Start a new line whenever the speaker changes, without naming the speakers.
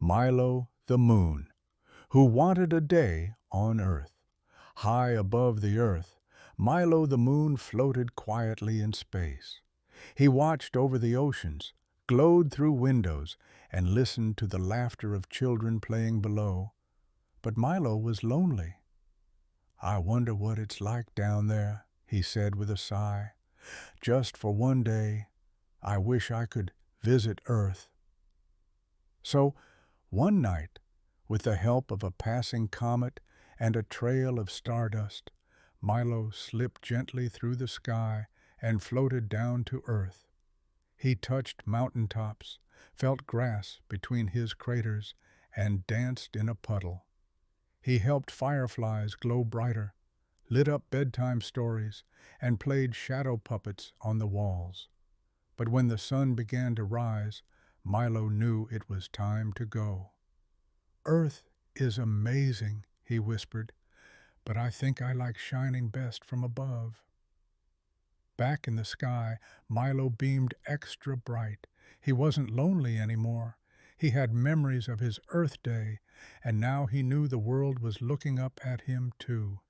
Milo the Moon, who wanted a day on Earth. High above the Earth, Milo the Moon floated quietly in space. He watched over the oceans, glowed through windows, and listened to the laughter of children playing below. But Milo was lonely. "I wonder what it's like down there," he said with a sigh. "Just for one day, I wish I could visit Earth." So, one night, with the help of a passing comet and a trail of stardust, Milo slipped gently through the sky and floated down to Earth. He touched mountain tops, felt grass between his craters, and danced in a puddle. He helped fireflies glow brighter, lit up bedtime stories, and played shadow puppets on the walls. But when the sun began to rise, Milo knew it was time to go. "Earth is amazing," he whispered, "but I think I like shining best from above." Back in the sky, Milo beamed extra bright. He wasn't lonely anymore. He had memories of his Earth Day, and now he knew the world was looking up at him too.